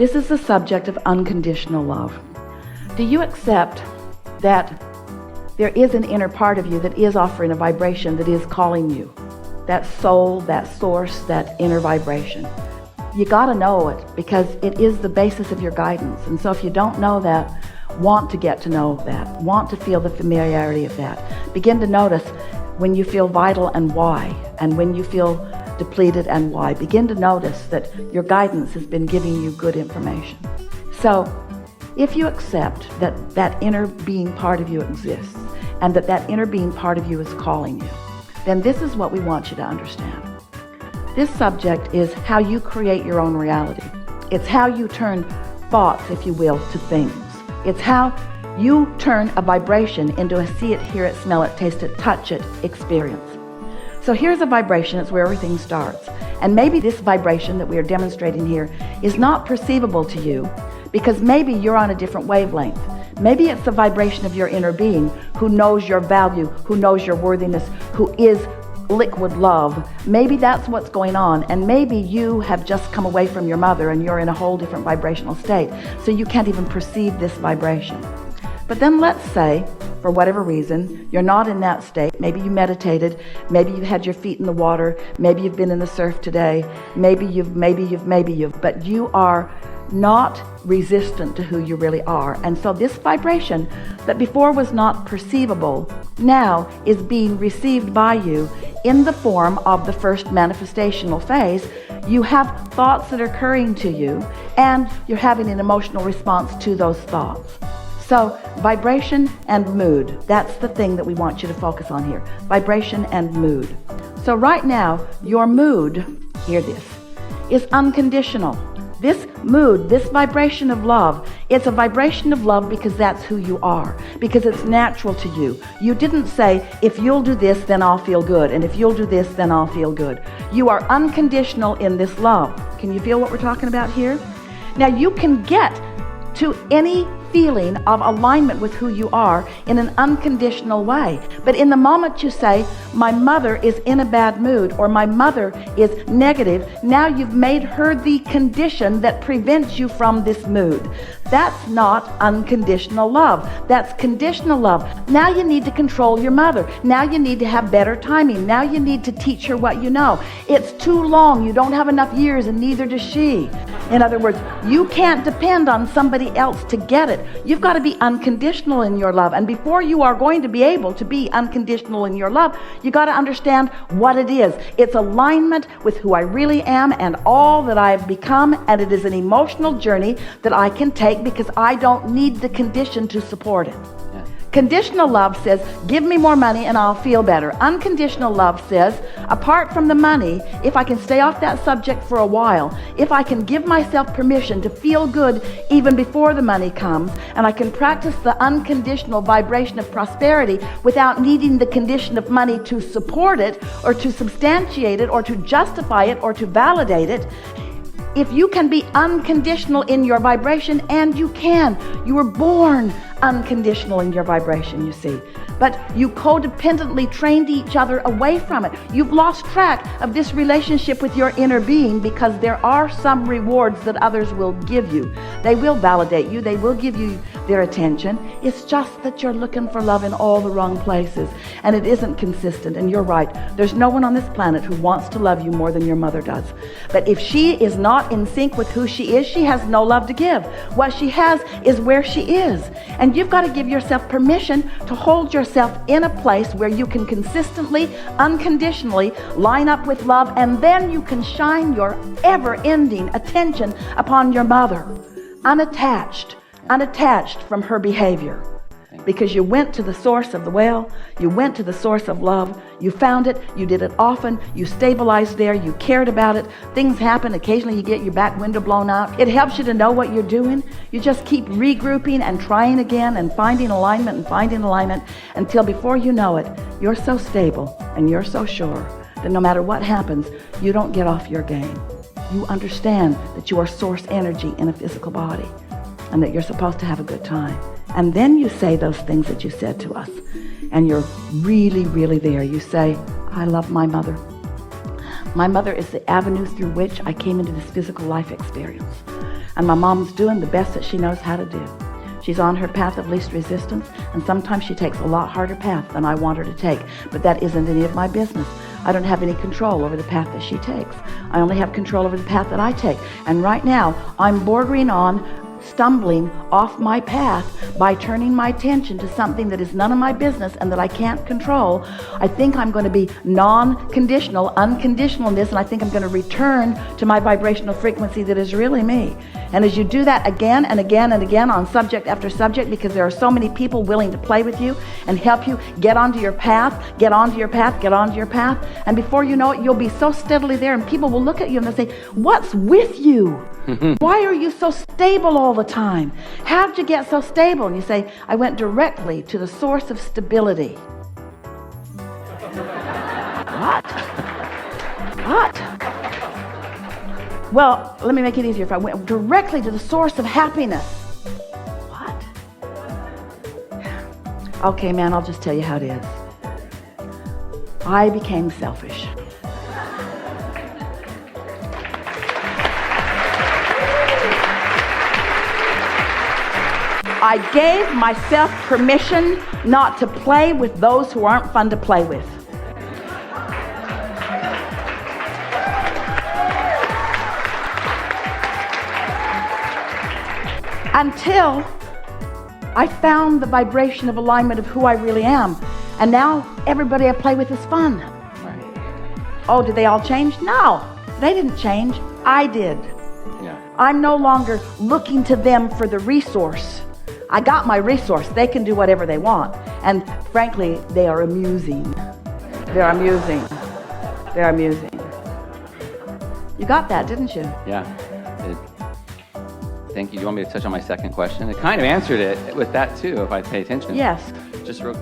This is the subject of unconditional love. Do you accept that there is an inner part of you that is offering a vibration that is calling you? That soul, that source, that inner vibration. You gotta know it because it is the basis of your guidance. And so if you don't know that, want to get to know that, want to feel the familiarity of that. Begin to notice when you feel vital and why, and when you feel depleted and why. Begin to notice that your guidance has been giving you good information. So if you accept that that inner being part of you exists and that that inner being part of you is calling you, then this is what we want you to understand. This subject is how you create your own reality. It's how you turn thoughts, if you will, to things. It's how you turn a vibration into a see it, hear it, smell it, taste it, touch it experience. So here's a vibration. It's where everything starts. And maybe this vibration that we are demonstrating here is not perceivable to you because maybe you're on a different wavelength. Maybe it's the vibration of your inner being who knows your value, who knows your worthiness, who is liquid love. Maybe that's what's going on, and maybe you have just come away from your mother and you're in a whole different vibrational state, so you can't even perceive this vibration. But then let's say, for whatever reason, you're not in that state. Maybe you meditated, maybe you've had your feet in the water, maybe you've been in the surf today, maybe you've, but you are not resistant to who you really are. And so this vibration that before was not perceivable now is being received by you in the form of the first manifestational phase. You have thoughts that are occurring to you and you're having an emotional response to those thoughts. So vibration and mood, that's the thing that we want you to focus on here. Vibration and mood. So right now, your mood, hear this, is unconditional. This mood, this vibration of love, it's a vibration of love because that's who you are, because it's natural to you. You didn't say, if you'll do this, then I'll feel good, and if you'll do this, then I'll feel good. You are unconditional in this love. Can you feel what we're talking about here? Now you can get to any feeling of alignment with who you are in an unconditional way. But in the moment you say, my mother is in a bad mood, or my mother is negative, now you've made her the condition that prevents you from this mood. That's not unconditional love. That's conditional love. Now you need to control your mother. Now you need to have better timing. Now you need to teach her what you know. It's too long. You don't have enough years, and neither does she. In other words, you can't depend on somebody else to get it. You've got to be unconditional in your love. And before you are going to be able to be unconditional in your love, you got to understand what it is. It's alignment with who I really am and all that I've become. And it is an emotional journey that I can take because I don't need the condition to support it. Conditional love says, give me more money and I'll feel better. Unconditional love says, apart from the money, if I can stay off that subject for a while, if I can give myself permission to feel good even before the money comes, and I can practice the unconditional vibration of prosperity without needing the condition of money to support it or to substantiate it or to justify it or to validate it. If you can be unconditional in your vibration, and you can, you were born unconditional in your vibration, you see. But you codependently trained each other away from it. You've lost track of this relationship with your inner being because there are some rewards that others will give you. They will validate you. They will give you their attention. It's just that you're looking for love in all the wrong places, and it isn't consistent. And you're right. There's no one on this planet who wants to love you more than your mother does. But if she is not in sync with who she is, she has no love to give. What she has is where she is. And you've got to give yourself permission to hold yourself in a place where you can consistently, unconditionally line up with love, and then you can shine your ever-ending attention upon your mother, unattached from her behavior. Because you went to the source of the well, you went to the source of love, you found it, you did it often, you stabilized there, you cared about it, things happen, occasionally you get your back window blown out. It helps you to know what you're doing. You just keep regrouping and trying again and finding alignment until before you know it, you're so stable and you're so sure that no matter what happens, you don't get off your game. You understand that you are source energy in a physical body and that you're supposed to have a good time. And then you say those things that you said to us, and you're really, really there. You say, I love my mother. My mother is the avenue through which I came into this physical life experience. And my mom's doing the best that she knows how to do. She's on her path of least resistance, and sometimes she takes a lot harder path than I want her to take. But that isn't any of my business. I don't have any control over the path that she takes. I only have control over the path that I take. And right now, I'm bordering on stumbling off my path by turning my attention to something that is none of my business and that I can't control. I think I'm going to be non-conditional, unconditional in this, and I think I'm going to return to my vibrational frequency that is really me. And as you do that again and again and again on subject after subject, because there are so many people willing to play with you and help you get onto your path, get onto your path, get onto your path, and before you know it, you'll be so steadily there, and people will look at you and they'll say, "What's with you? Why are you so stable all the time? How'd you get so stable?" And you say, "I went directly to the source of stability." What? What? Well, let me make it easier. If I went directly to the source of happiness. What? Okay, man, I'll just tell you how it is. I became selfish. I gave myself permission not to play with those who aren't fun to play with. Until I found the vibration of alignment of who I really am. And now everybody I play with is fun. Oh, did they all change? No, they didn't change. I did. Yeah. I'm no longer looking to them for the resource. I got my resource. They can do whatever they want. And frankly, they are amusing. They're amusing. They're amusing. You got that, didn't you? Yeah. Thank you. Do you want me to touch on my second question? It kind of answered it with that too, if I pay attention. Yes. Just real